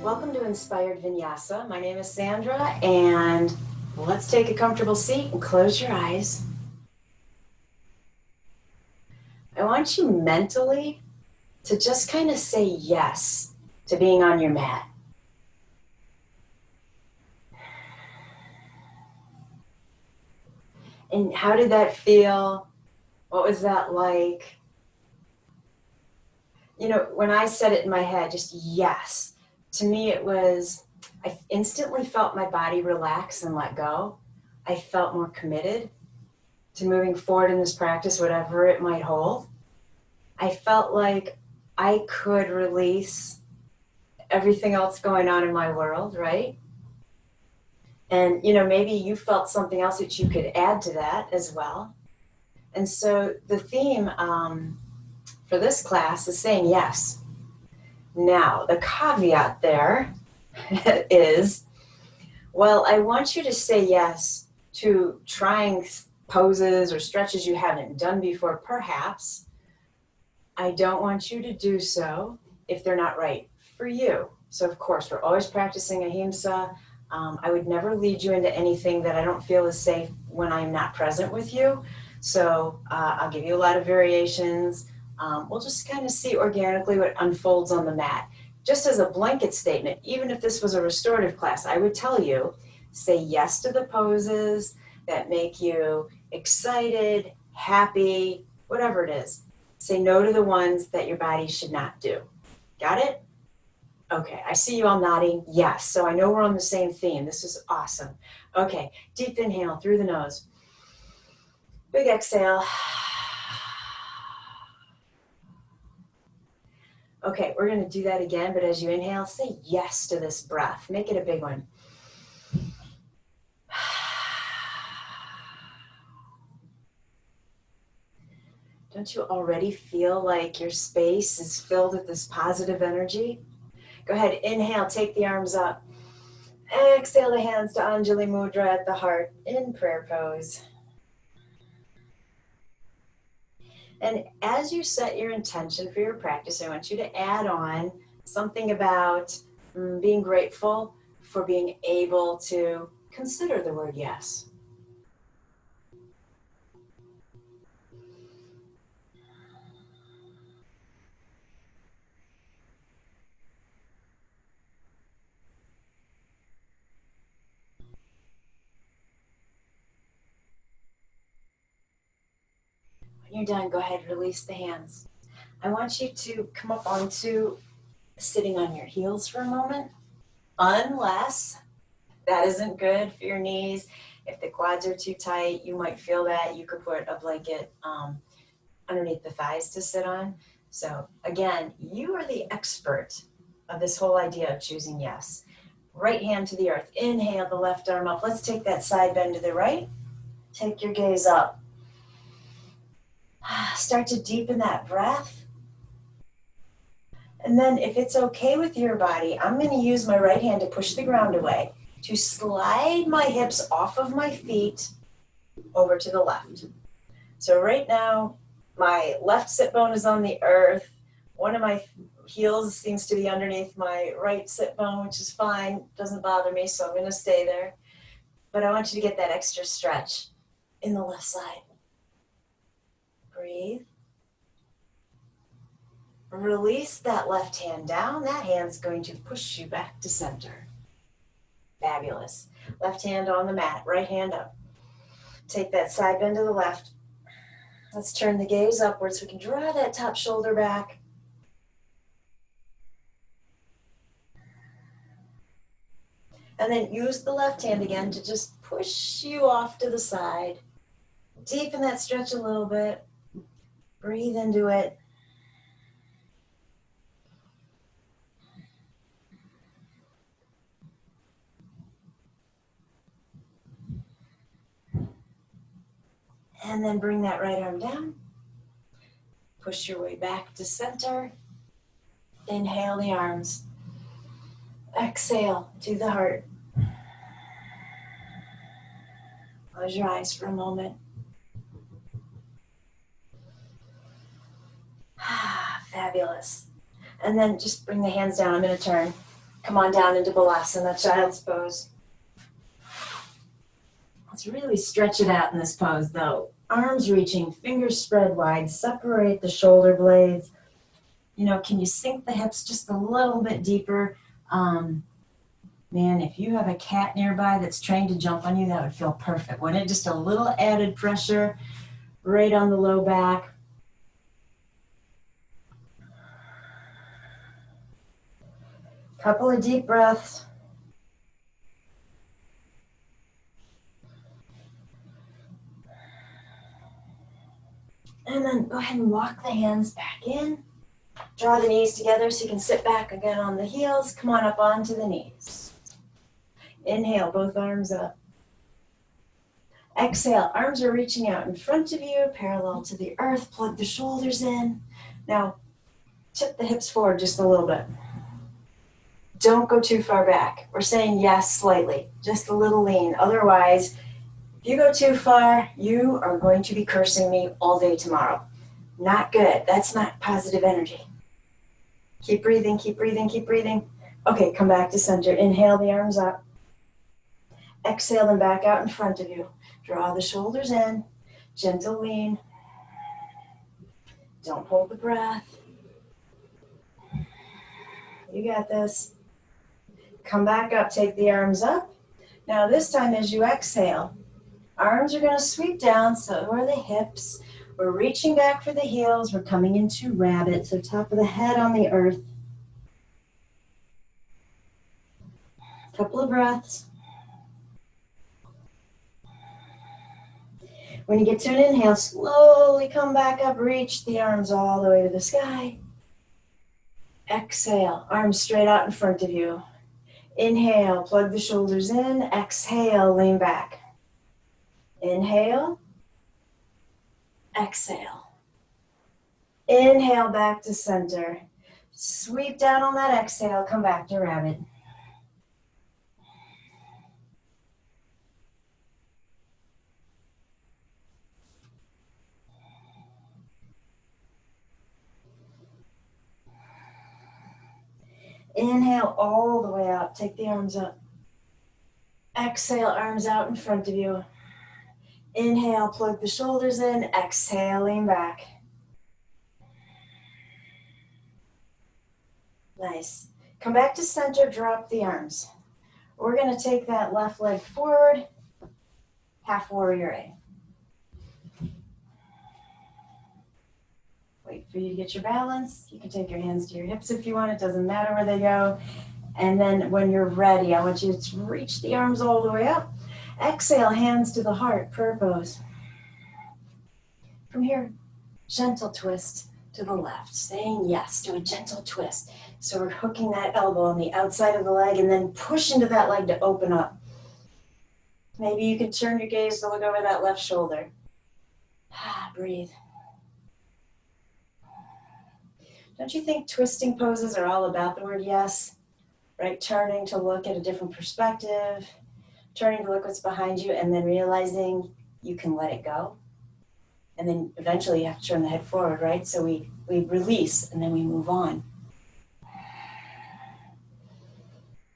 Welcome to Inspired Vinyasa. My name is Sandra, and let's take a comfortable seat and close your eyes. I want you mentally to just kind of say yes to being on your mat. And how did that feel? What was that like? You know, when I said it in my head, just yes, to me it was, I instantly felt my body relax and let go. I felt more committed to moving forward in this practice, whatever it might hold. I felt like I could release everything else going on in my world, right? And, you know, maybe you felt something else that you could add to that as well. And so the theme for this class is saying yes. Now, the caveat there is, well, I want you to say yes to trying poses or stretches you haven't done before, perhaps. I don't want you to do so if they're not right for you. So, of course, we're always practicing ahimsa. I would never lead you into anything that I don't feel is safe when I'm not present with you. So I'll give you a lot of variations. We'll just kind of see organically what unfolds on the mat. Just as a blanket statement, even if this was a restorative class, I would tell you, say yes to the poses that make you excited, happy, whatever it is. Say no to the ones that your body should not do. Got it? Okay, I see you all nodding. Yes, so I know we're on the same theme. This is awesome. Okay, deep inhale through the nose. Big exhale. Okay, we're going to do that again, but as you inhale, say yes to this breath. Make it a big one. Don't you already feel like your space is filled with this positive energy? Go ahead, inhale, take the arms up. Exhale the hands to Anjali Mudra at the heart in prayer pose. And as you set your intention for your practice, I want you to add on something about being grateful for being able to consider the word yes. When you're done, go ahead, release the hands. I want you to come up onto sitting on your heels for a moment, unless that isn't good for your knees. If the quads are too tight, you might feel that. You could put a blanket underneath the thighs to sit on. So again, you are the expert of this whole idea of choosing yes. Right hand to the earth. Inhale the left arm up. Let's take that side bend to the right. Take your gaze up. Start to deepen that breath. And then if it's okay with your body, I'm going to use my right hand to push the ground away, to slide my hips off of my feet over to the left. So right now, my left sit bone is on the earth. One of my heels seems to be underneath my right sit bone, which is fine. Doesn't bother me, so I'm going to stay there. But I want you to get that extra stretch in the left side. Breathe. Release that left hand down. That hand's going to push you back to center. Fabulous. Left hand on the mat, right hand up. Take that side bend to the left. Let's turn the gaze upwards so we can draw that top shoulder back. And then use the left hand again to just push you off to the side. Deepen that stretch a little bit. Breathe into it. And then bring that right arm down. Push your way back to center. Inhale the arms. Exhale to the heart. Close your eyes for a moment. Fabulous. And then just bring the hands down. I'm going to turn. Come on down into Vinyasa, child's pose. Let's really stretch it out in this pose though. Arms reaching, fingers spread wide, separate the shoulder blades. You know, can you sink the hips just a little bit deeper? Man, if you have a cat nearby that's trained to jump on you, that would feel perfect. Wouldn't it? Just a little added pressure right on the low back. Couple of deep breaths. And then go ahead and walk the hands back in. Draw the knees together so you can sit back again on the heels. Come on up onto the knees. Inhale, both arms up. Exhale, arms are reaching out in front of you, parallel to the earth. Plug the shoulders in. Now, tip the hips forward just a little bit. Don't go too far back. We're saying yes slightly, just a little lean. Otherwise, if you go too far, you are going to be cursing me all day tomorrow. Not good. That's not positive energy. Keep breathing, keep breathing, keep breathing. Okay, come back to center. Inhale the arms up. Exhale them back out in front of you. Draw the shoulders in. Gentle lean. Don't hold the breath. You got this. Come back up, take the arms up. Now this time as you exhale, arms are going to sweep down, so are the hips. We're reaching back for the heels. We're coming into rabbit, so top of the head on the earth. Couple of breaths. When you get to an inhale, slowly come back up, reach the arms all the way to the sky. Exhale, arms straight out in front of you. Inhale, plug the shoulders in. Exhale, lean back. Inhale. Exhale. Inhale back to center. Sweep down on that exhale, come back to rabbit. Inhale all the way up, take the arms up. Exhale, arms out in front of you. Inhale, plug the shoulders in. Exhale, lean back. Nice. Come back to center, drop the arms. We're going to take that left leg forward, half warrior A. Wait for you to get your balance. You can take your hands to your hips if you want. It doesn't matter where they go. And then when you're ready, I want you to reach the arms all the way up. Exhale, hands to the heart, prayer pose. From here, gentle twist to the left, saying yes to a gentle twist. So we're hooking that elbow on the outside of the leg and then push into that leg to open up. Maybe you can turn your gaze to look over that left shoulder. Breathe. Don't you think twisting poses are all about the word yes? Right? Turning to look at a different perspective, turning to look what's behind you, and then realizing you can let it go. And then eventually you have to turn the head forward, right? So we release and then we move on.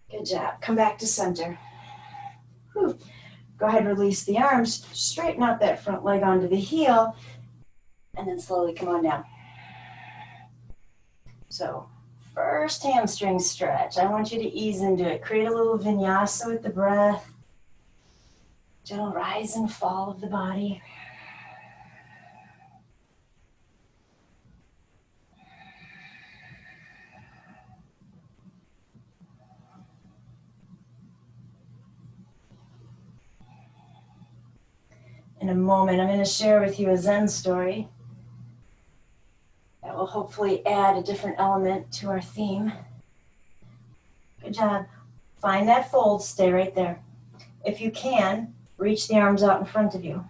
Good job. Come back to center. Whew. Go ahead, release the arms, straighten out that front leg onto the heel, and then slowly come on down. So first hamstring stretch. I want you to ease into it. Create a little vinyasa with the breath. Gentle rise and fall of the body. In a moment, I'm going to share with you a Zen story that will hopefully add a different element to our theme. Good job. Find that fold, stay right there. If you can, reach the arms out in front of you.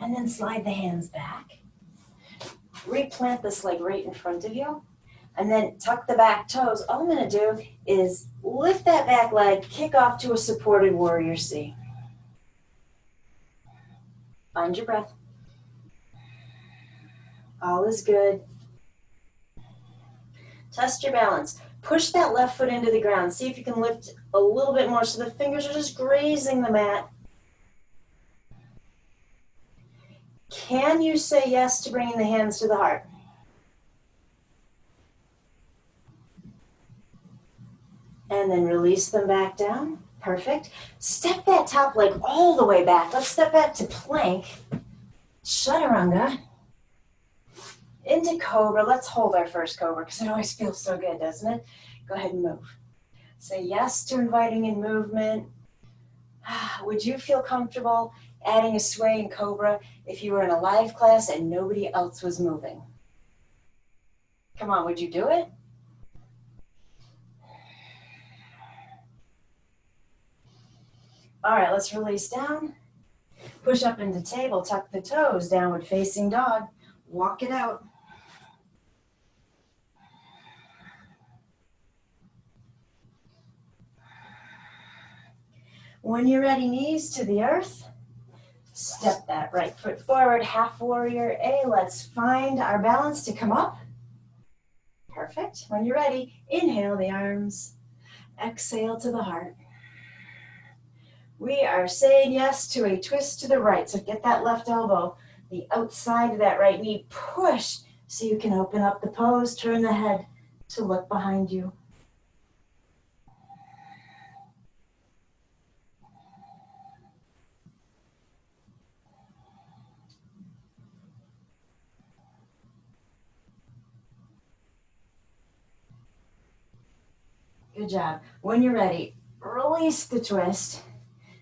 And then slide the hands back. Replant this leg right in front of you. And then tuck the back toes. All I'm going to do is lift that back leg, kick off to a supported warrior C. Find your breath. All is good. Test your balance. Push that left foot into the ground. See if you can lift a little bit more so the fingers are just grazing the mat. Can you say yes to bringing the hands to the heart? And then release them back down. Perfect. Step that top leg all the way back. Let's step back to plank. Chaturanga. Into cobra. Let's hold our first cobra because it always feels so good, doesn't it? Go ahead and move. Say yes to inviting in movement. Would you feel comfortable adding a sway in cobra if you were in a live class and nobody else was moving? Come on, would you do it? All right, let's release down. Push up into table, tuck the toes, downward facing dog. Walk it out. When you're ready, knees to the earth. Step that right foot forward, half warrior A. Let's find our balance to come up. Perfect. When you're ready, inhale the arms. Exhale to the heart. We are saying yes to a twist to the right. So get that left elbow, the outside of that right knee. Push so you can open up the pose. Turn the head to look behind you. Good job. When you're ready, release the twist.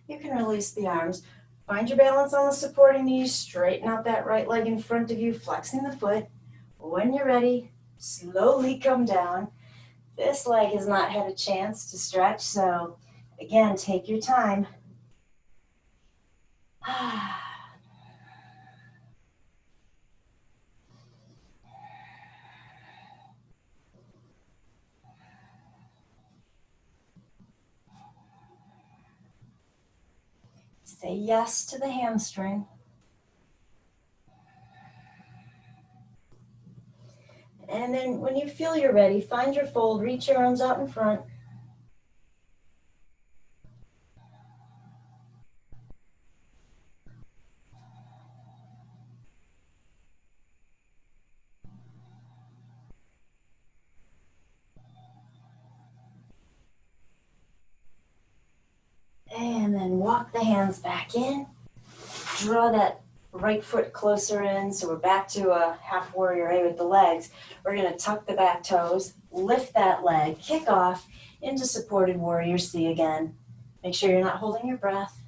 You can release the arms. Find your balance on the supporting knees. Straighten out that right leg in front of you, flexing the foot. When you're ready, slowly come down. This leg has not had a chance to stretch, so again, take your time. Say yes to the hamstring. And then when you feel you're ready, find your fold, reach your arms out in front. And then walk the hands back in. Draw that right foot closer in, so we're back to a half warrior A with the legs. We're going to tuck the back toes, lift that leg, kick off into supported warrior C again. Make sure you're not holding your breath.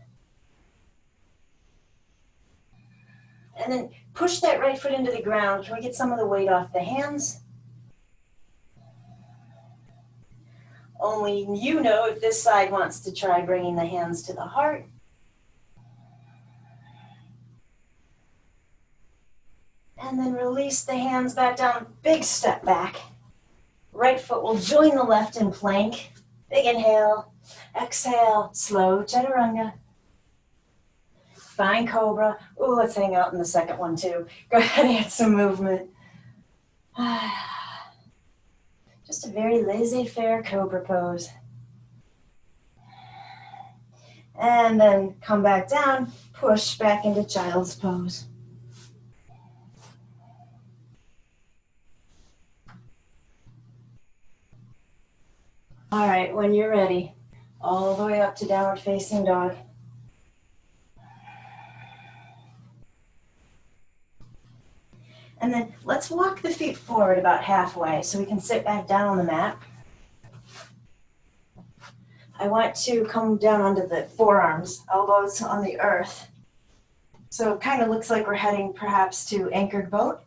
And then push that right foot into the ground. Can we get some of the weight off the hands? Only you know if this side wants to try bringing the hands to the heart. And then release the hands back down. Big step back. Right foot will join the left in plank. Big inhale. Exhale. Slow chaturanga. Find cobra. Ooh, let's hang out in the second one too. Go ahead and add some movement. Just a very laissez-faire cobra pose. And then come back down. Push back into child's pose. All right, when you're ready, all the way up to downward facing dog. And then let's walk the feet forward about halfway so we can sit back down on the mat. I want to come down onto the forearms, elbows on the earth. So it kind of looks like we're heading perhaps to anchored boat,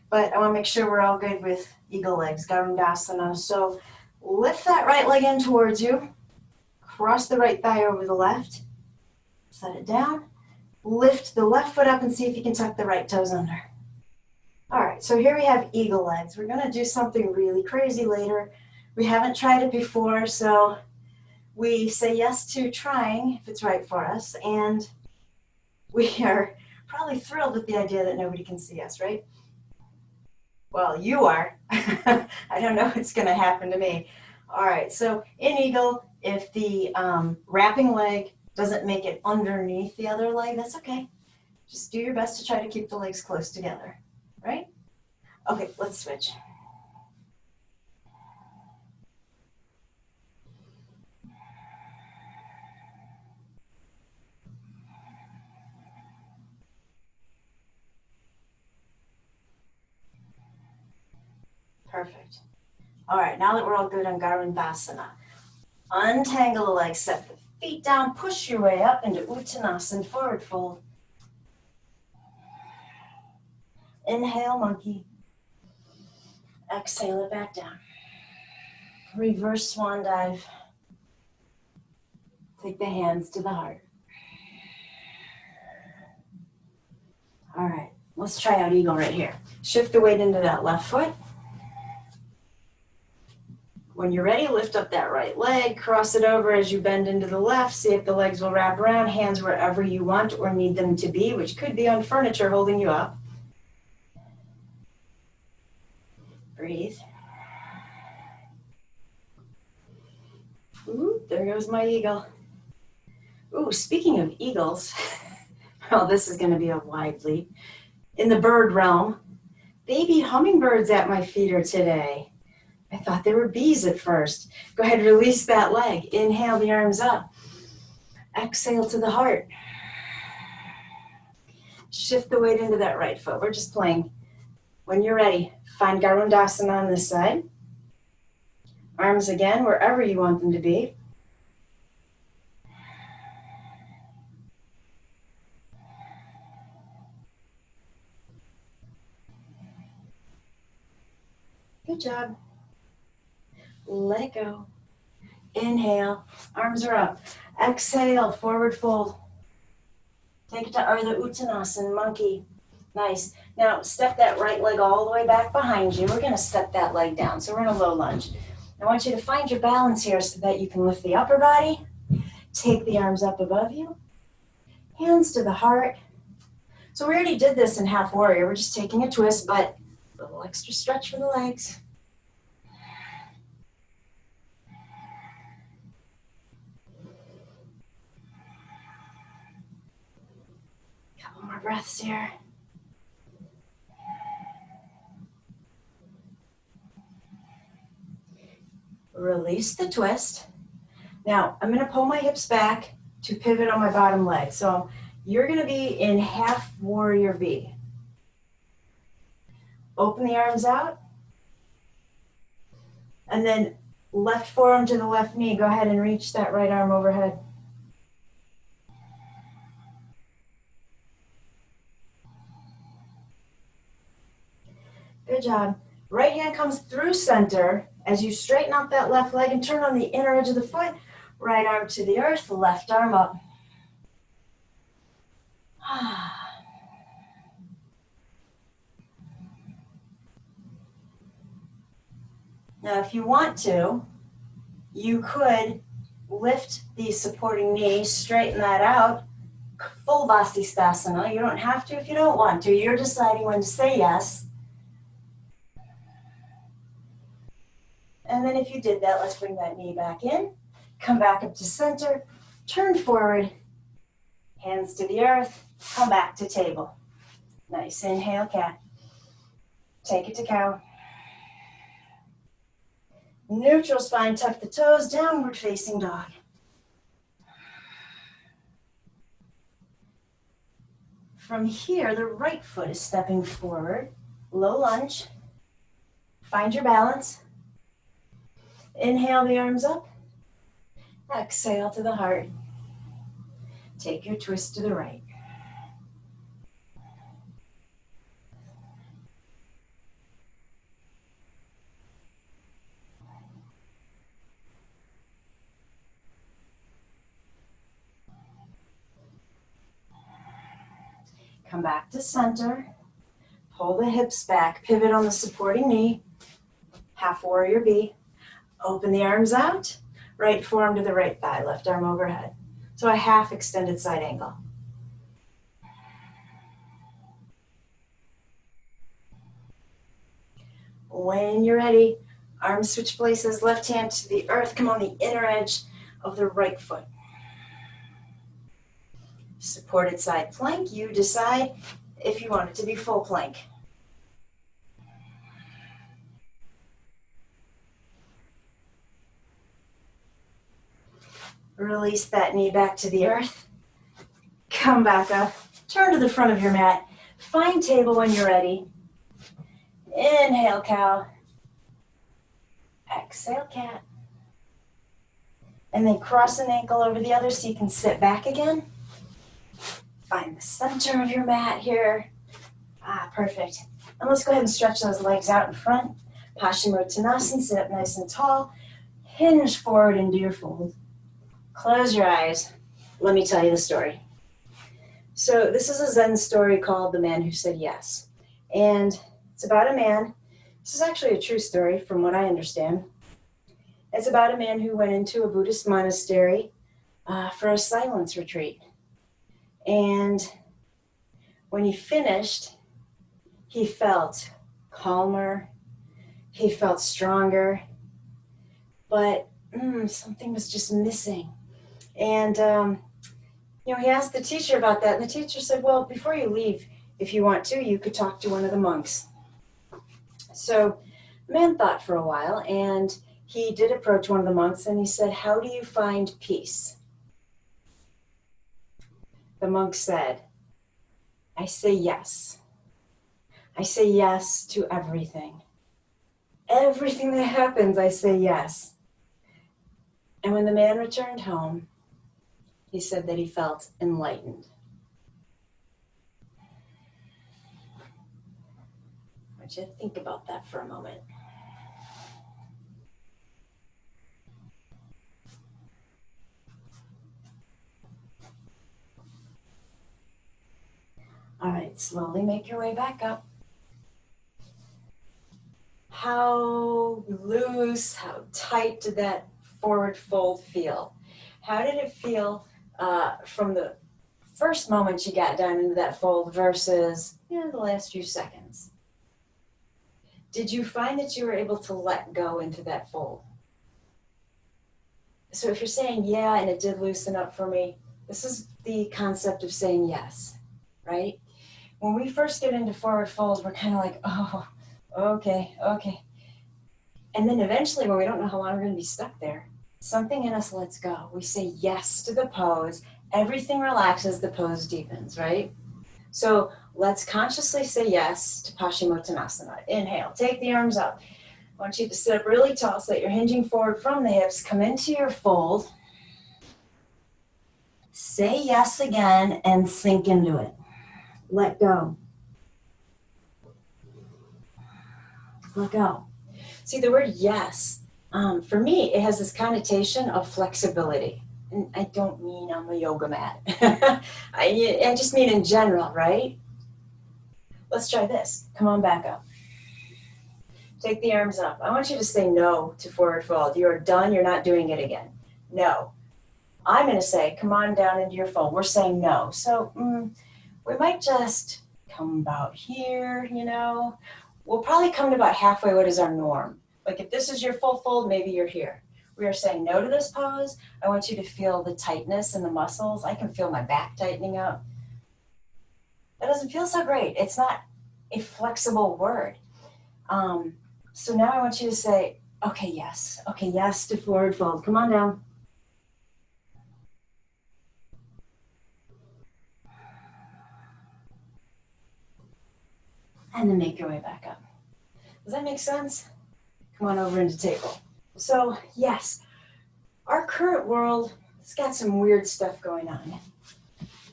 but I want to make sure we're all good with eagle legs, Garudasana. So lift that right leg in towards you. Cross the right thigh over the left. Set it down. Lift the left foot up and see if you can tuck the right toes under. All right, right, so here we have eagle legs. We're gonna do something really crazy later. We haven't tried it before, so we say yes to trying if it's right for us, and we are probably thrilled with the idea that nobody can see us, right? Well, you are. I don't know what's gonna happen to me. All right, so in eagle, if the wrapping leg doesn't make it underneath the other leg, that's okay. Just do your best to try to keep the legs close together, right? Okay, let's switch. Perfect. All right, now that we're all good on Garudasana, untangle the legs, set the feet down, push your way up into Uttanasana, forward fold. Inhale, monkey. Exhale it back down. Reverse swan dive. Take the hands to the heart. All right, let's try out eagle right here. Shift the weight into that left foot. When you're ready, lift up that right leg, cross it over as you bend into the left. See if the legs will wrap around, hands wherever you want or need them to be, which could be on furniture holding you up. Breathe. Ooh, there goes my eagle. Ooh, speaking of eagles, well, this is going to be a wide leap. In the bird realm, baby hummingbirds at my feet are today. I thought they were bees at first. Go ahead, release that leg. Inhale the arms up. Exhale to the heart. Shift the weight into that right foot. We're just playing. When you're ready, find Garudasana on this side. Arms again, wherever you want them to be. Good job. Let it go. Inhale, arms are up. Exhale, forward fold. Take it to Ardha Uttanasana, monkey. Nice. Now step that right leg all the way back behind you. We're going to set that leg down. So we're in a low lunge. I want you to find your balance here so that you can lift the upper body. Take the arms up above you. Hands to the heart. So we already did this in half warrior. We're just taking a twist, but a little extra stretch for the legs. Couple more breaths here. Release the twist. Now, I'm going to pull my hips back to pivot on my bottom leg. So you're going to be in half warrior B. Open the arms out. And then left forearm to the left knee. Go ahead and reach that right arm overhead. Good job. Right hand comes through center as you straighten out that left leg and turn on the inner edge of the foot. Right arm to the earth, left arm up. Now, if you want to, you could lift the supporting knee, straighten that out, full Vasisthasana. You don't have to if you don't want to. You're deciding when to say yes. And then if you did that, let's bring that knee back in. Come back up to center, turn forward, hands to the earth, come back to table. Nice, inhale, cat. Take it to cow. Neutral spine, tuck the toes, downward facing dog. From here, the right foot is stepping forward, low lunge. Find your balance. Inhale the arms up. Exhale to the heart. Take your twist to the right. Come back to center. Pull the hips back, pivot on the supporting knee, half warrior B. Open the arms out, right forearm to the right thigh, left arm overhead. So a half extended side angle. When you're ready, arms switch places, left hand to the earth, come on the inner edge of the right foot. Supported side plank, you decide if you want it to be full plank. Release that knee back to the earth. Come back up, turn to the front of your mat. Find table when you're ready. Inhale, cow. Exhale, cat. And then cross an ankle over the other so you can sit back again. Find the center of your mat here. Perfect. And let's go ahead and stretch those legs out in front. Paschimottanasana, sit up nice and tall. Hinge forward into your fold. Close your eyes. Let me tell you the story. So this is a Zen story called The Man Who Said Yes. And it's about a man. This is actually a true story from what I understand. It's about a man who went into a Buddhist monastery for a silence retreat. And when he finished, he felt calmer, he felt stronger, but something was just missing. And, he asked the teacher about that, and the teacher said, well, before you leave, if you want to, you could talk to one of the monks. So the man thought for a while, and he did approach one of the monks, and he said, how do you find peace? The monk said, I say yes. I say yes to everything. Everything that happens, I say yes. And when the man returned home, he said that he felt enlightened. I want you to think about that for a moment. All right, slowly make your way back up. How loose, how tight did that forward fold feel? How did it feel from the first moment you got down into that fold versus the last few seconds? Did you find that you were able to let go into that fold? So if you're saying yeah, and it did loosen up for me, this is the concept of saying yes, right? When we first get into forward fold, we're kind of like, oh, okay. And then eventually, when we don't know how long we're going to be stuck there, something in us lets go. We say yes to the pose. Everything relaxes, the pose deepens, right? So let's consciously say yes to Paschimottanasana. Inhale, take the arms up. I want you to sit up really tall so that you're hinging forward from the hips. Come into your fold. Say yes again and sink into it. Let go. Let go. See, the word yes, for me, it has this connotation of flexibility. And I don't mean on the yoga mat. I just mean in general, right? Let's try this. Come on back up. Take the arms up. I want you to say no to forward fold. You are done. You're not doing it again. No. I'm going to say, come on down into your fold. We're saying no. So we might just come about here, We'll probably come to about halfway what is our norm. Like if this is your full fold, maybe you're here. We are saying no to this pose. I want you to feel the tightness in the muscles. I can feel my back tightening up. That doesn't feel so great. It's not a flexible word. So now I want you to say, okay, yes to forward fold. Come on down. And then make your way back up. Does that make sense? Come on over into table. So yes, our current world has got some weird stuff going on.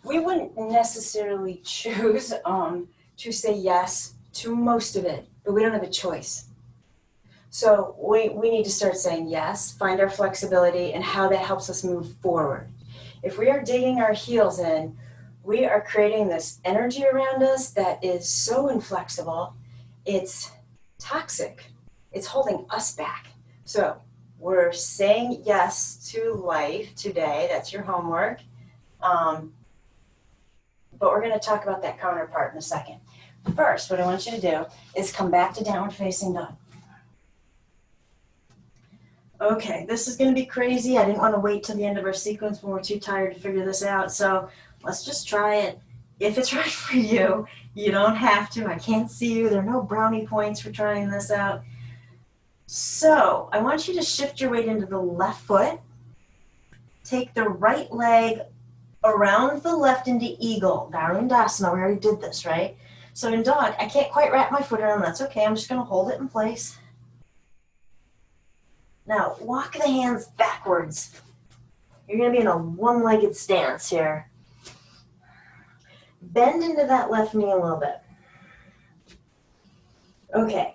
We wouldn't necessarily choose to say yes to most of it, but we don't have a choice. So we need to start saying yes, find our flexibility and how that helps us move forward. If we are digging our heels in, we are creating this energy around us that is so inflexible, it's toxic. It's holding us back. So we're saying yes to life today. That's your homework. But we're going to talk about that counterpart in a second. First, what I want you to do is come back to downward facing dog. Okay, this is going to be crazy. I didn't want to wait till the end of our sequence when we're too tired to figure this out. So let's just try it. If it's right for you, you don't have to. I can't see you. There are no brownie points for trying this out. So I want you to shift your weight into the left foot. Take the right leg around the left into eagle. Virendasana. We already did this, right? So in dog, I can't quite wrap my foot around. That's okay. I'm just going to hold it in place. Now, walk the hands backwards. You're going to be in a one-legged stance here. Bend into that left knee a little bit. Okay.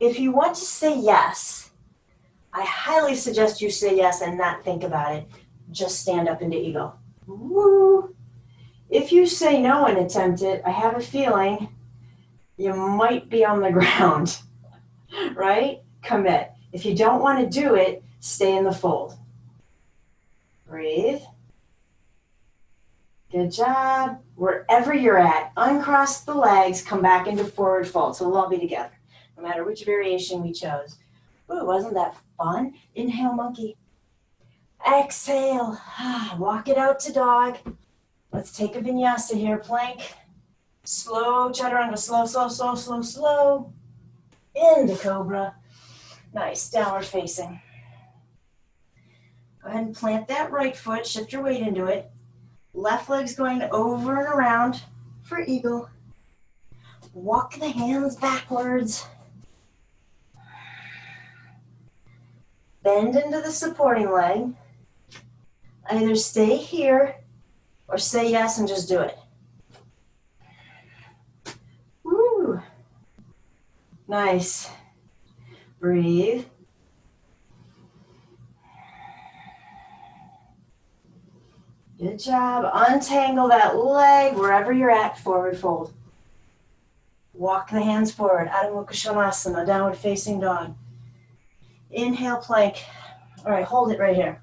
If you want to say yes, I highly suggest you say yes and not think about it. Just stand up into eagle. Woo! If you say no and attempt it, I have a feeling you might be on the ground, right? Commit. If you don't want to do it, stay in the fold. Breathe. Good job. Wherever you're at, uncross the legs, come back into forward fold. So we'll all be together, no matter which variation we chose. Ooh, wasn't that fun? Inhale, monkey. Exhale. Walk it out to dog. Let's take a vinyasa here, plank. Slow, chaturanga, slow, slow, slow, slow, slow. Into cobra. Nice, downward facing. Go ahead and plant that right foot, shift your weight into it. Left leg's going over and around for eagle. Walk the hands backwards. Bend into the supporting leg. Either stay here or say yes and just do it. Woo. Nice. Breathe. Good job. Untangle that leg wherever you're at, forward fold. Walk the hands forward. Adho Mukha Svanasana, downward facing dog. Inhale, plank. All right, hold it right here.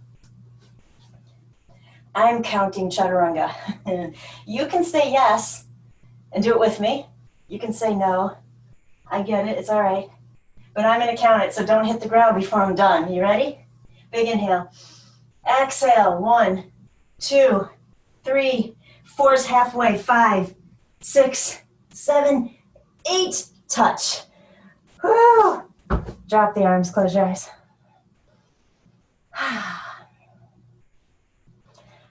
I'm counting chaturanga. You can say yes and do it with me. You can say no. I get it. It's all right. But I'm going to count it, so don't hit the ground before I'm done. You ready? Big inhale. Exhale. 1, 2, 3, 4's halfway. 5, 6, 7, 8. Touch. Woo! Drop the arms. Close your eyes.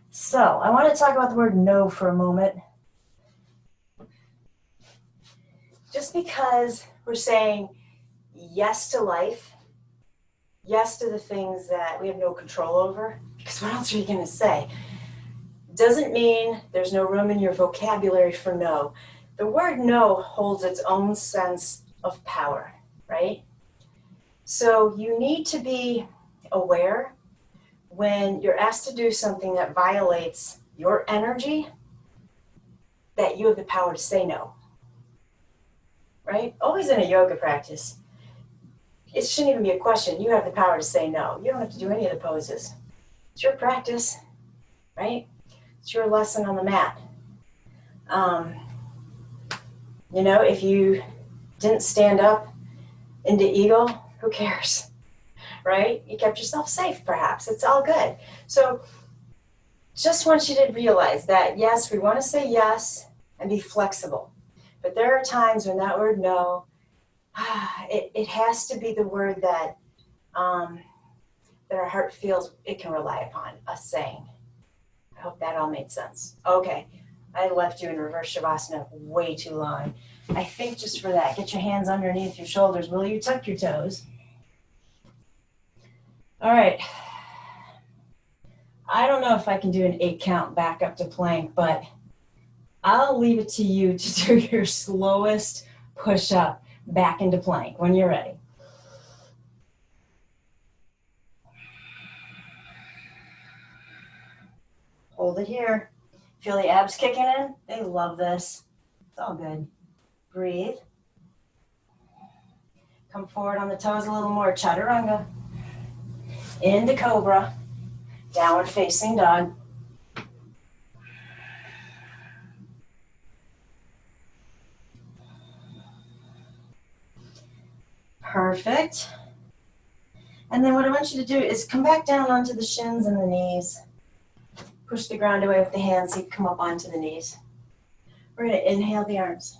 So I want to talk about the word no for a moment. Just because we're saying yes to life, yes to the things that we have no control over, because what else are you going to say? Doesn't mean there's no room in your vocabulary for no. The word no holds its own sense of power, right? So you need to be aware when you're asked to do something that violates your energy, that you have the power to say no, right? Always in a yoga practice, it shouldn't even be a question. You have the power to say no. You don't have to do any of the poses. It's your practice, right? It's your lesson on the mat. You know, if you didn't stand up into eagle, who cares, right? You kept yourself safe, perhaps. It's all good. So just want you to realize that, yes, we want to say yes and be flexible. But there are times when that word no, it has to be the word that our heart feels it can rely upon, us saying. I hope that all made sense. Okay, I left you in reverse shavasana way too long. I think just for that, get your hands underneath your shoulders. Will you tuck your toes? All right. I don't know if I can do an 8 count back up to plank, but I'll leave it to you to do your slowest push up back into plank when you're ready. Hold it here. If Feel the abs kicking in? They love this. It's all good. Breathe. Come forward on the toes a little more. Chaturanga. Into cobra. Downward facing dog. Perfect. And then what I want you to do is come back down onto the shins and the knees. Push the ground away with the hands so you come up onto the knees. We're going to inhale the arms.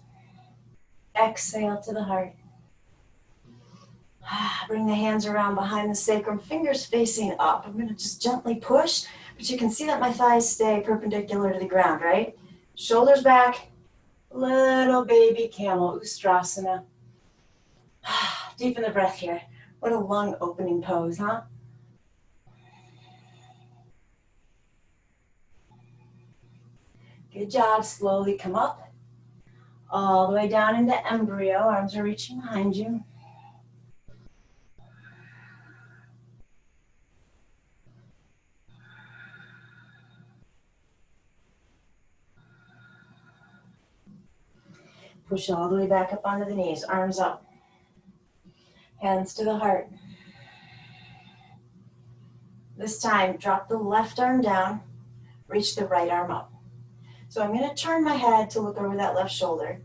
Exhale to the heart. Bring the hands around behind the sacrum, fingers facing up. I'm going to just gently push, but you can see that my thighs stay perpendicular to the ground, right? Shoulders back, little baby camel, Ustrasana. Deepen the breath here. What a lung opening pose, huh? Good job. Slowly come up. All the way down into embryo. Arms are reaching behind you. Push all the way back up onto the knees. Arms up. Hands to the heart. This time, drop the left arm down. Reach the right arm up. So I'm going to turn my head to look over that left shoulder.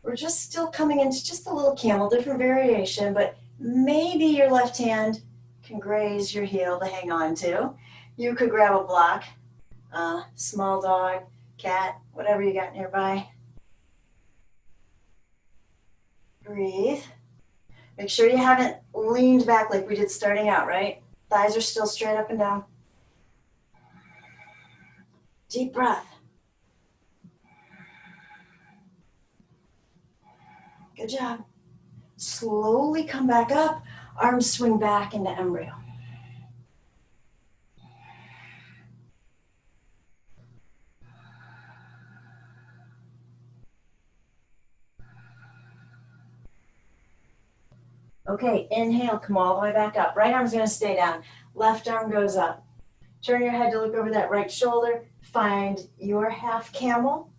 We're just still coming into just a little camel, different variation, but maybe your left hand can graze your heel to hang on to. You could grab a block, small dog, cat, whatever you got nearby. Breathe. Make sure you haven't leaned back like we did starting out, right? Thighs are still straight up and down. Deep breath. Good job. Slowly come back up. Arms swing back into embryo. Okay, inhale, come all the way back up. Right arm's going to stay down. Left arm goes up. Turn your head to look over that right shoulder. Find your half camel.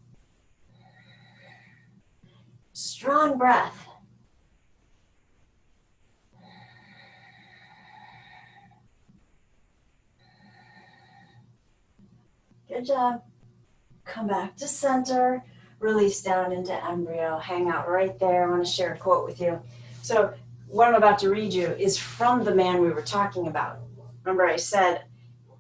Strong breath. Good job. Come back to center. Release down into embryo. Hang out right there. I want to share a quote with you. So what I'm about to read you is from the man we were talking about. Remember I said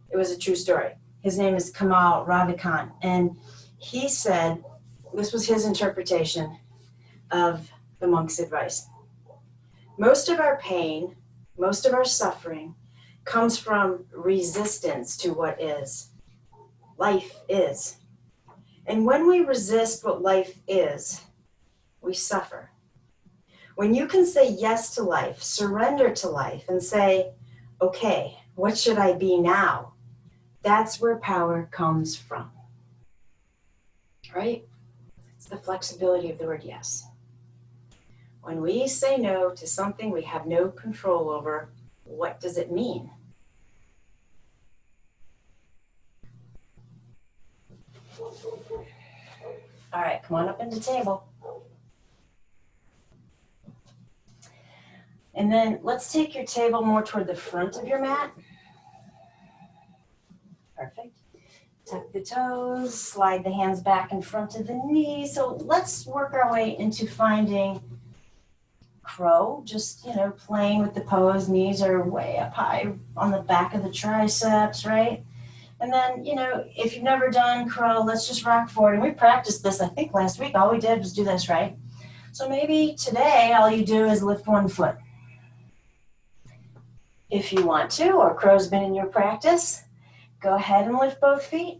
it was a true story. His name is Kamal Ravikant. And he said, this was his interpretation of the monk's advice. Most of our pain, most of our suffering comes from resistance to what is. Life is. And when we resist what life is, we suffer. When you can say yes to life, surrender to life, and say, okay, what should I be now? That's where power comes from. Right? It's the flexibility of the word yes. When we say no to something we have no control over, what does it mean? All right, come on up into table. And then let's take your table more toward the front of your mat. Perfect. Tuck the toes, slide the hands back in front of the knees. So let's work our way into finding crow, just, playing with the pose. Knees are way up high on the back of the triceps, right? And then, if you've never done crow, let's just rock forward. And we practiced this, I think last week. All we did was do this, right? So maybe today all you do is lift one foot. If you want to, or crow's been in your practice, go ahead and lift both feet.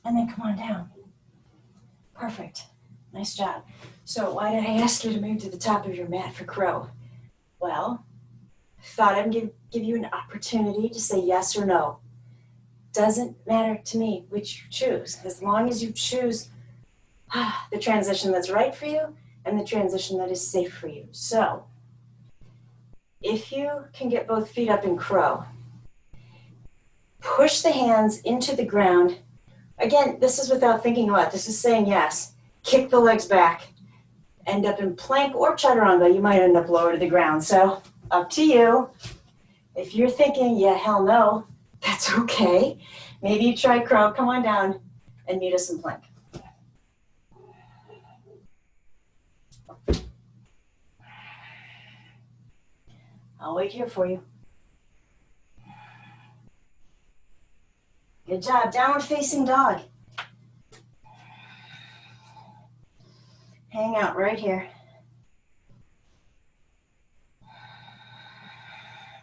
And then come on down. Perfect. Nice job. So why did I ask you to move to the top of your mat for crow? Well, thought I'd give you an opportunity to say yes or no. Doesn't matter to me which you choose. As long as you choose the transition that's right for you, and the transition that is safe for you. So if you can get both feet up in crow, push the hands into the ground. Again, this is without thinking about, this is saying yes. Kick the legs back, end up in plank or chaturanga. You might end up lower to the ground. So up to you. If you're thinking, yeah, hell no, that's okay. Maybe you try crow, come on down and meet us in plank. I'll wait here for you. Good job. Downward facing dog. Hang out right here.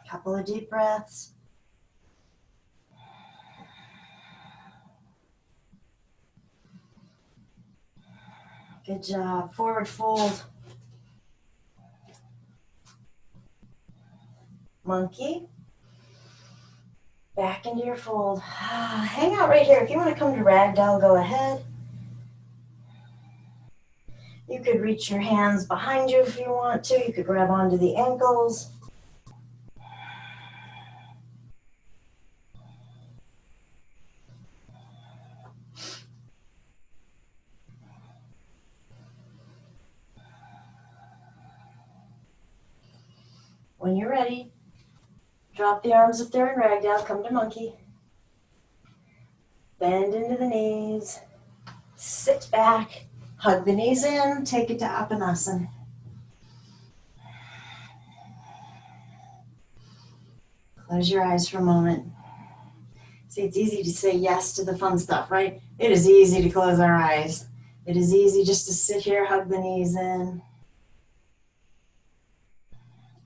Couple of deep breaths. Good job. Forward fold. Monkey. Back into your fold. Hang out right here. If you want to come to ragdoll, go ahead. You could reach your hands behind you if you want to. You could grab onto the ankles. When you're ready, drop the arms if they're in ragdoll, come to monkey. Bend into the knees, sit back, hug the knees in, take it to Apanasana. Close your eyes for a moment. See, it's easy to say yes to the fun stuff, right? It is easy to close our eyes. It is easy just to sit here, hug the knees in.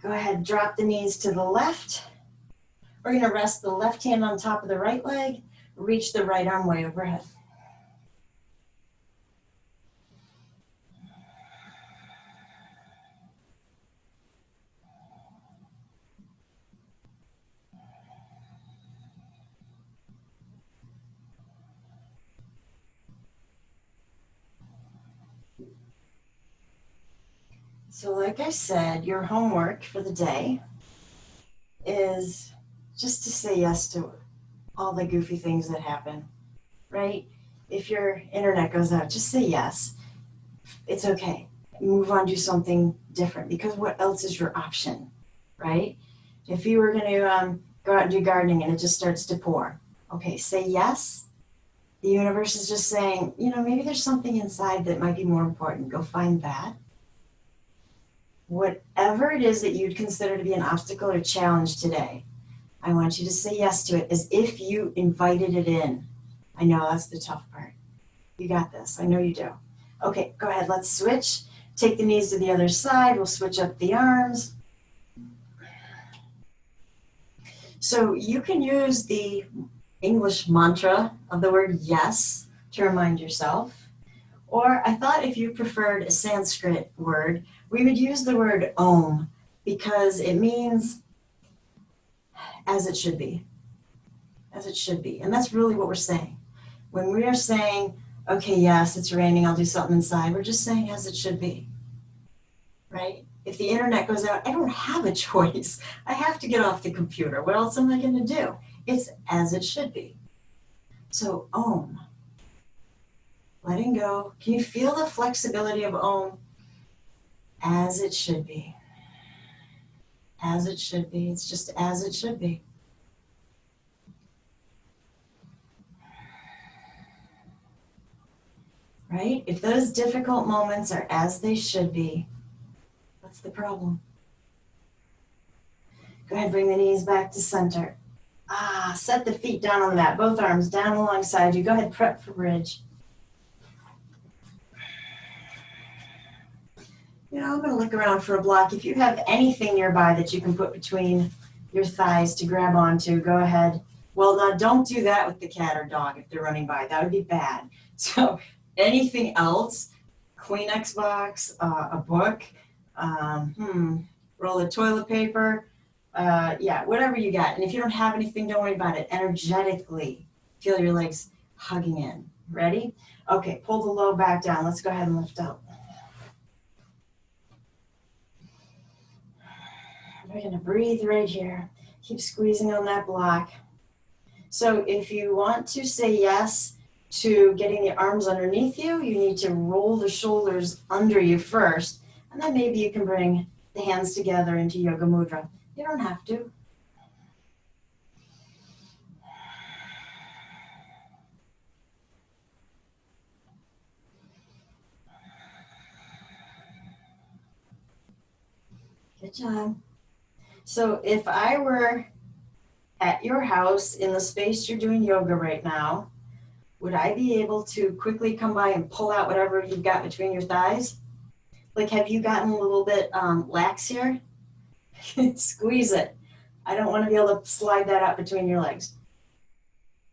Go ahead, drop the knees to the left. We're going to rest the left hand on top of the right leg, reach the right arm way overhead. So like I said, your homework for the day is just to say yes to all the goofy things that happen, right? If your internet goes out, just say yes. It's okay. Move on to something different, because what else is your option, right? If you were going to go out and do gardening and it just starts to pour, okay, say yes. The universe is just saying, you know, maybe there's something inside that might be more important. Go find that. Whatever it is that you'd consider to be an obstacle or challenge today, I want you to say yes to it as if you invited it in. I know that's the tough part. You got this. I know you do. Okay, go ahead. Let's switch. Take the knees to the other side. We'll switch up the arms. So you can use the English mantra of the word yes to remind yourself. Or I thought if you preferred a Sanskrit word, we would use the word Om, because it means as it should be. As it should be. And that's really what we're saying. When we are saying, okay, yes, it's raining, I'll do something inside, we're just saying as it should be. Right? If the internet goes out, I don't have a choice. I have to get off the computer. What else am I going to do? It's as it should be. So Om. Letting go. Can you feel the flexibility of Om? As it should be. As it should be. It's just as it should be. Right? If those difficult moments are as they should be, what's the problem? Go ahead, bring the knees back to center. Set the feet down on the mat. Both arms down alongside you. Go ahead, prep for bridge. You know, I'm going to look around for a block. If you have anything nearby that you can put between your thighs to grab onto, go ahead. Well, now don't do that with the cat or dog if they're running by. That would be bad. So anything else, Kleenex box, a book, roll of toilet paper, whatever you got. And if you don't have anything, don't worry about it. Energetically feel your legs hugging in. Ready? Okay, pull the low back down. Let's go ahead and lift up. We're gonna breathe right here. Keep squeezing on that block. So if you want to say yes to getting the arms underneath you, you need to roll the shoulders under you first, and then maybe you can bring the hands together into Yoga Mudra. You don't have to. Good job. So if I were at your house in the space you're doing yoga right now, would I be able to quickly come by and pull out whatever you've got between your thighs? Like, have you gotten a little bit lax here? Squeeze it. I don't want to be able to slide that out between your legs.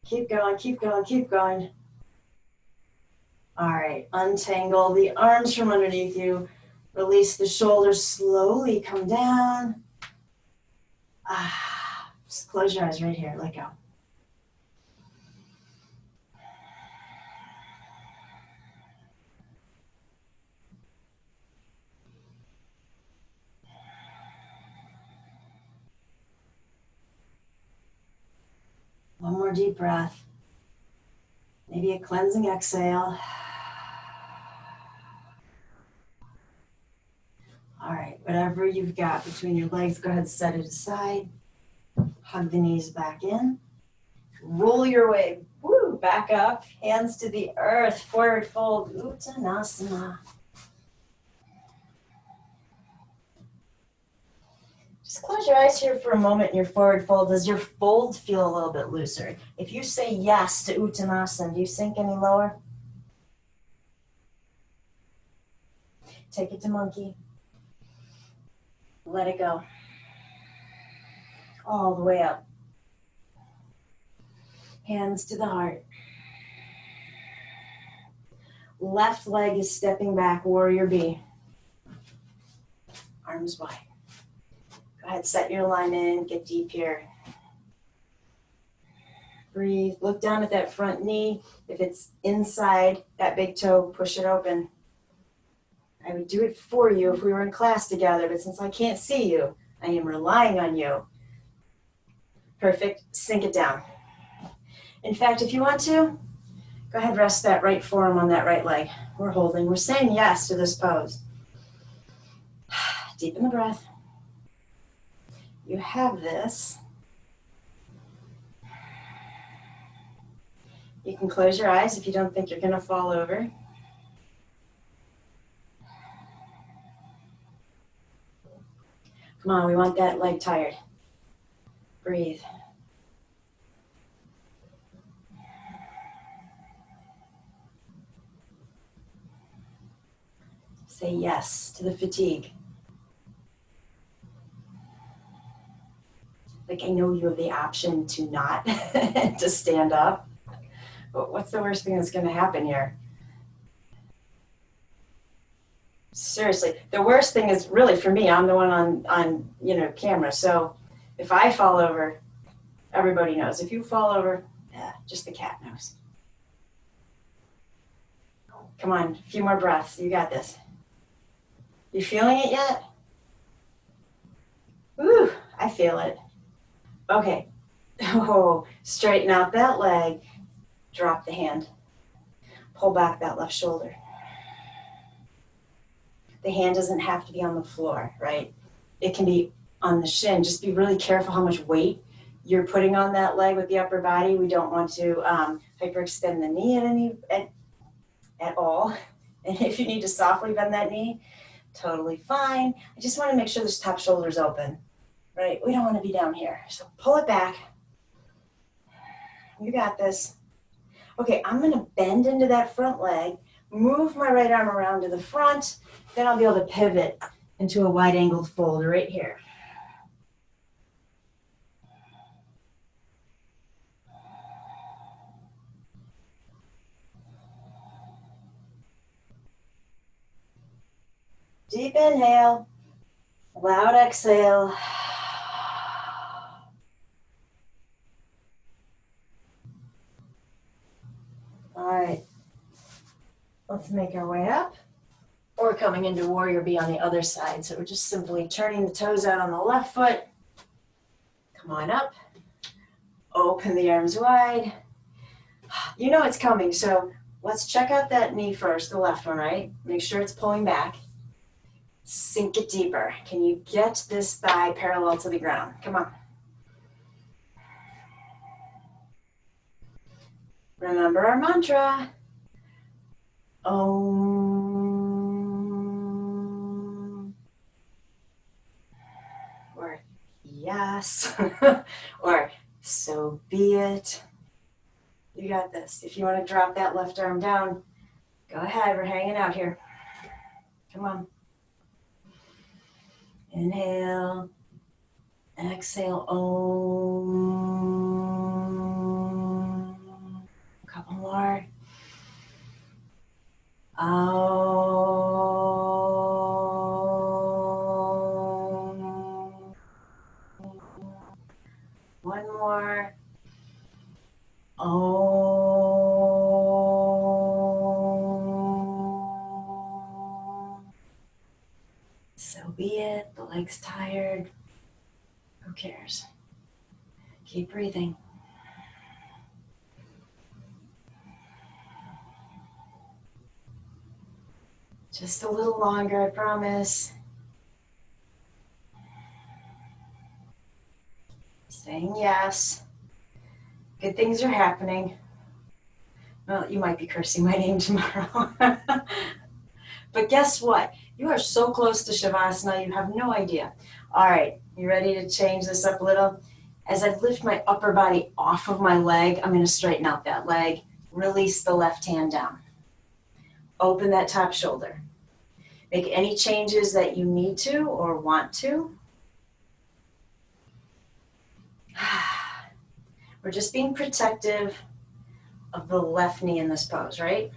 Keep going, keep going, keep going. All right, untangle the arms from underneath you. Release the shoulders, slowly come down. Just close your eyes right here, let go. One more deep breath. Maybe a cleansing exhale. All right, whatever you've got between your legs, go ahead and set it aside. Hug the knees back in. Roll your way back up, hands to the earth, forward fold, Uttanasana. Just close your eyes here for a moment in your forward fold. Does your fold feel a little bit looser? If you say yes to Uttanasana, do you sink any lower? Take it to monkey. Let it go. All the way up. Hands to the heart. Left leg is stepping back, warrior B. Arms wide. Go ahead, set your alignment, get deep here. Breathe, look down at that front knee. If it's inside that big toe, push it open. I would do it for you if we were in class together, but since I can't see you, I am relying on you. Perfect, sink it down. In fact, if you want to, go ahead, rest that right forearm on that right leg. We're holding, we're saying yes to this pose. Deepen the breath. You have this. You can close your eyes if you don't think you're going to fall over. Come on, we want that leg tired. Breathe. Say yes to the fatigue. Like, I know you have the option to not, to stand up. But what's the worst thing that's going to happen here? Seriously, the worst thing is really for me, I'm the one on camera. So if I fall over, everybody knows. If you fall over, just the cat knows. Come on, a few more breaths. You got this. You feeling it yet? Woo, I feel it. Okay. Oh, straighten out that leg. Drop the hand. Pull back that left shoulder. The hand doesn't have to be on the floor, right? It can be on the shin. Just be really careful how much weight you're putting on that leg with the upper body. We don't want to hyperextend the knee at all. And if you need to softly bend that knee, totally fine. I just want to make sure this top shoulder's open, right? We don't want to be down here. So pull it back. You got this. Okay, I'm going to bend into that front leg, move my right arm around to the front, then I'll be able to pivot into a wide angled fold right here. Deep inhale, loud exhale. All right, let's make our way up. Or coming into warrior B on the other side. So we're just simply turning the toes out on the left foot. Come on up. Open the arms wide. You know it's coming, so let's check out that knee first, the left one, right? Make sure it's pulling back. Sink it deeper. Can you get this thigh parallel to the ground? Come on. Remember our mantra. Om. Or yes. Or so be it. You got this. If you want to drop that left arm down, go ahead. We're hanging out here. Come on. Inhale. Exhale. Om. A couple more. Om. One more. Om. So be it. The leg's tired. Who cares? Keep breathing. Just a little longer, I promise. Saying yes. Good things are happening. Well, you might be cursing my name tomorrow. But guess what? You are so close to Shavasana, you have no idea. All right, you ready to change this up a little? As I lift my upper body off of my leg, I'm going to straighten out that leg. Release the left hand down. Open that top shoulder. Make any changes that you need to or want to. We're just being protective of the left knee in this pose, right?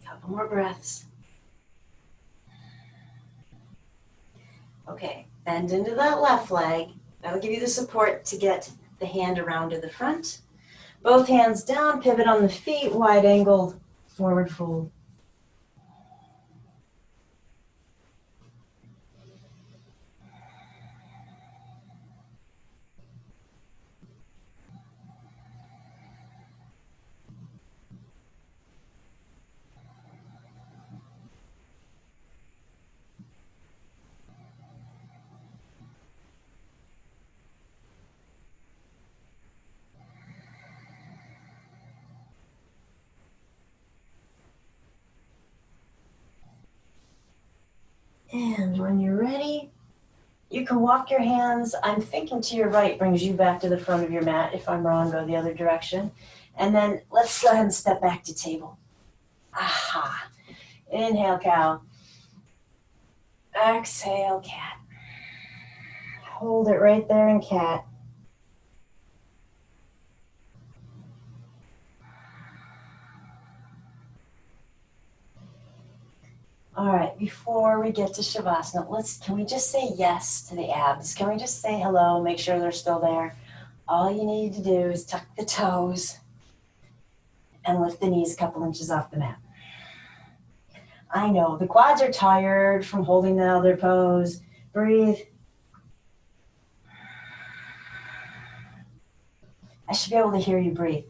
Couple more breaths. Okay, bend into that left leg. That'll give you the support to get the hand around to the front. Both hands down, pivot on the feet, wide angled, forward fold. And when you're ready, you can walk your hands. I'm thinking to your right brings you back to the front of your mat. If I'm wrong, go the other direction. And then let's go ahead and step back to table. Aha. Inhale, cow. Exhale, cat. Hold it right there in cat. All right, before we get to Shavasana, can we just say yes to the abs? Can we just say hello, make sure they're still there? All you need to do is tuck the toes and lift the knees a couple inches off the mat. I know, the quads are tired from holding the other pose. Breathe. I should be able to hear you breathe.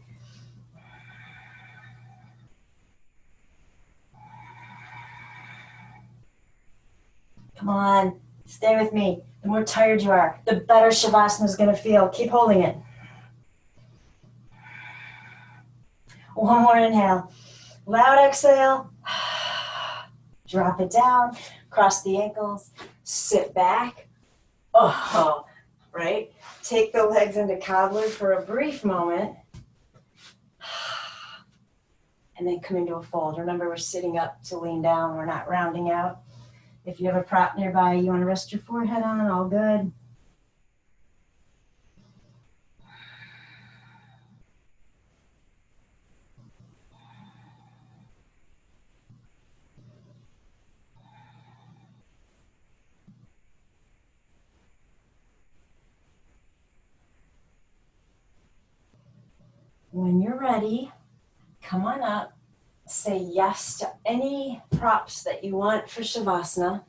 Come on, stay with me. The more tired you are, the better Shavasana is going to feel. Keep holding it. One more inhale. Loud exhale. Drop it down. Cross the ankles. Sit back. Oh, right? Take the legs into cobbler for a brief moment. And then come into a fold. Remember, we're sitting up to lean down. We're not rounding out. If you have a prop nearby, you want to rest your forehead on, all good. When you're ready, come on up. Say yes to any props that you want for Shavasana.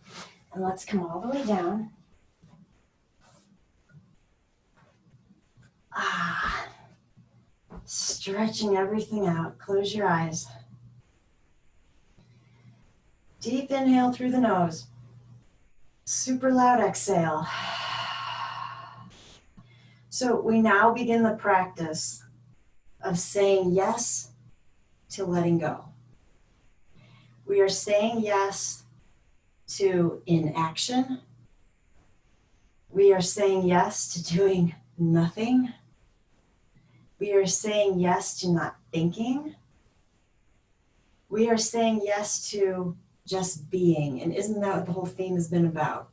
And let's come all the way down. Stretching everything out. Close your eyes. Deep inhale through the nose. Super loud exhale. So we now begin the practice of saying yes to letting go. We are saying yes to inaction. We are saying yes to doing nothing. We are saying yes to not thinking. We are saying yes to just being. And isn't that what the whole theme has been about?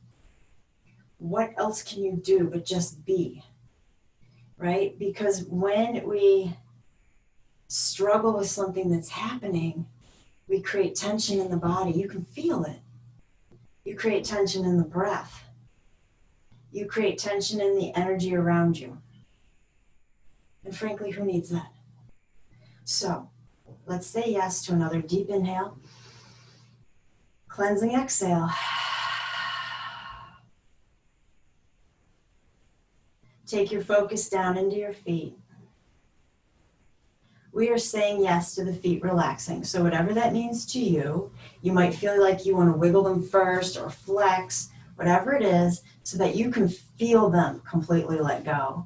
What else can you do but just be? Right? Because when we struggle with something that's happening, we create tension in the body. You can feel it. You create tension in the breath. You create tension in the energy around you. And frankly, who needs that? So let's say yes to another deep inhale. Cleansing exhale. Take your focus down into your feet. We are saying yes to the feet relaxing. So whatever that means to you, you might feel like you want to wiggle them first or flex, whatever it is, so that you can feel them completely let go.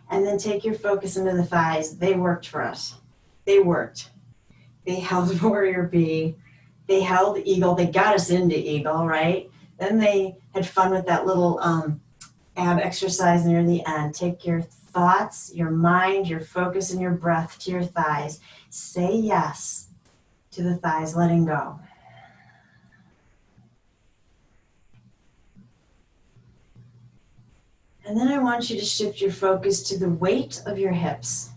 And then take your focus into the thighs. They worked for us. They worked. They held warrior bee. They held eagle. They got us into eagle, right? Then they had fun with that little ab exercise near the end. Take your thoughts, your mind, your focus, and your breath to your thighs. Say yes to the thighs, letting go. And then I want you to shift your focus to the weight of your hips.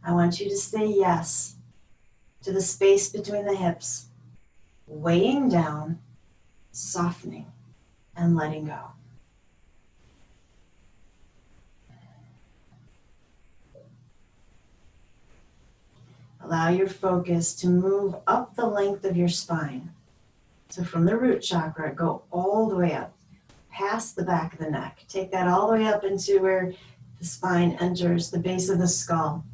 I want you to say yes to the space between the hips, weighing down, softening, and letting go. Allow your focus to move up the length of your spine. So from the root chakra, go all the way up, past the back of the neck. Take that all the way up into where the spine enters the base of the skull.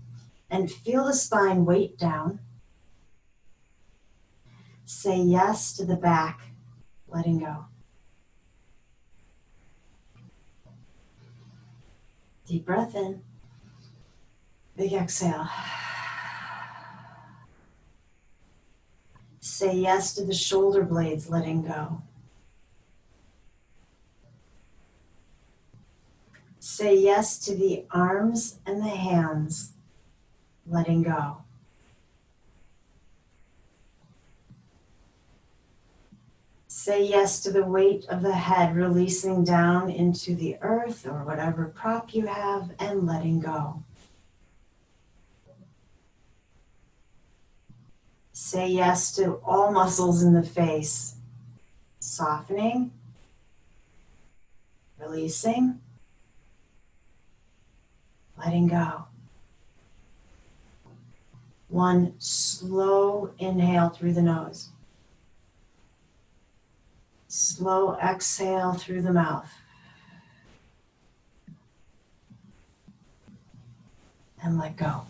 And feel the spine weight down. Say yes to the back, letting go. Deep breath in. Big exhale. Say yes to the shoulder blades, letting go. Say yes to the arms and the hands, letting go. Say yes to the weight of the head, releasing down into the earth or whatever prop you have, and letting go. Say yes to all muscles in the face, softening, releasing, letting go. One slow inhale through the nose. Slow exhale through the mouth. And let go.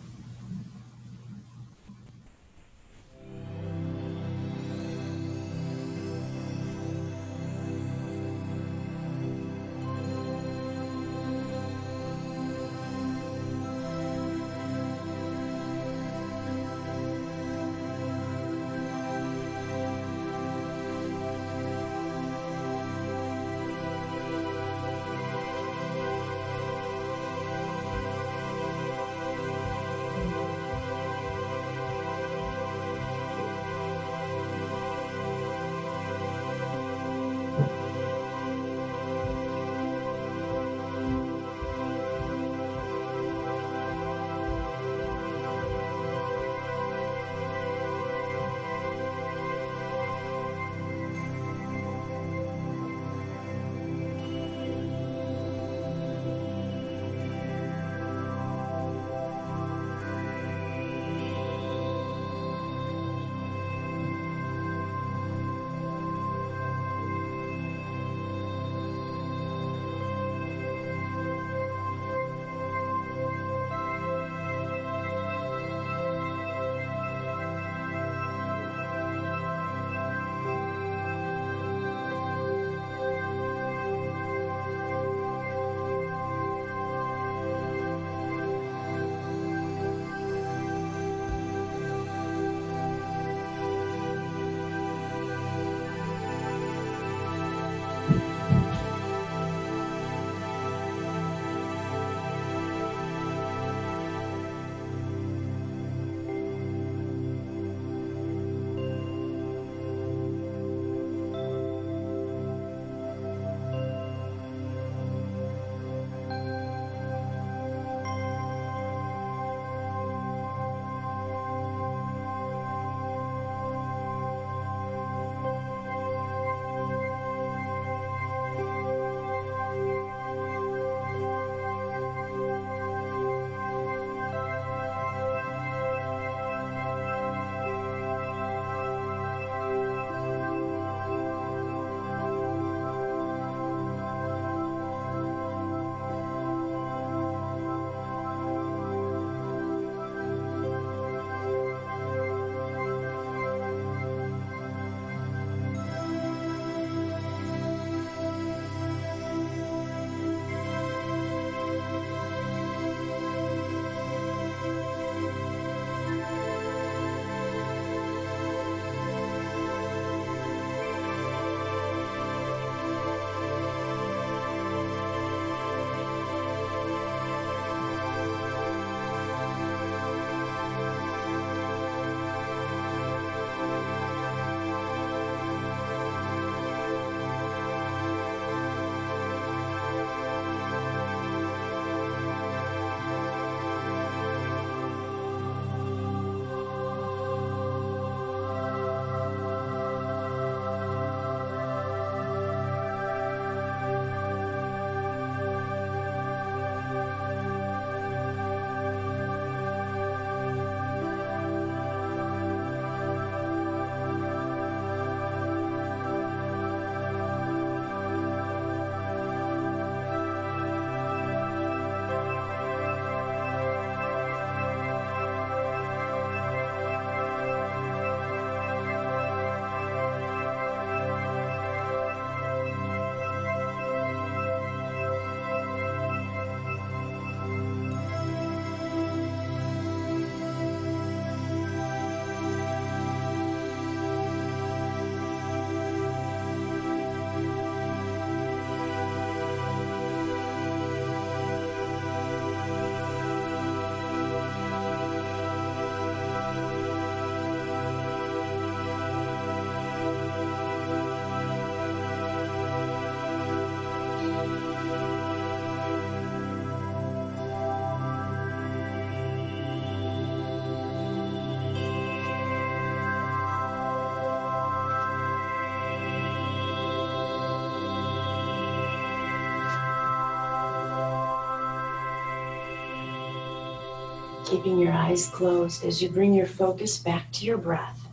Keeping your eyes closed as you bring your focus back to your breath.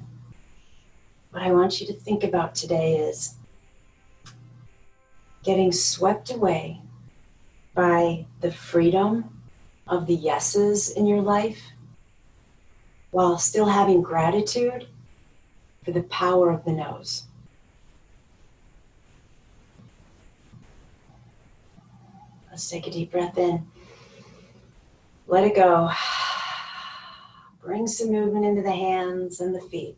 What I want you to think about today is getting swept away by the freedom of the yeses in your life while still having gratitude for the power of the no's. Let's take a deep breath in. Let it go. Bring some movement into the hands and the feet.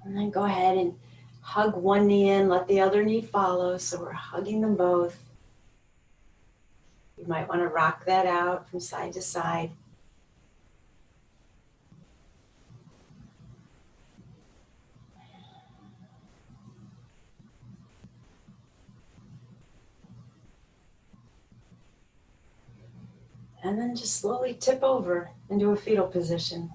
And then go ahead and hug one knee in, let the other knee follow. So we're hugging them both. You might want to rock that out from side to side. And then just slowly tip over into a fetal position.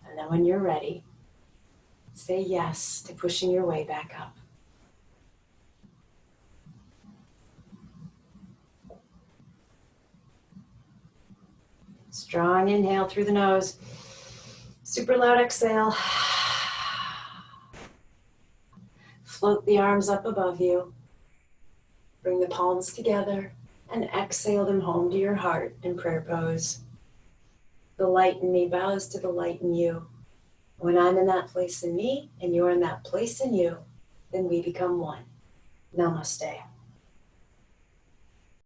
And then when you're ready, say yes to pushing your way back up. Strong inhale through the nose. Super loud exhale. Float the arms up above you. Bring the palms together and exhale them home to your heart in prayer pose. The light in me bows to the light in you. When I'm in that place in me and you're in that place in you, then we become one. Namaste.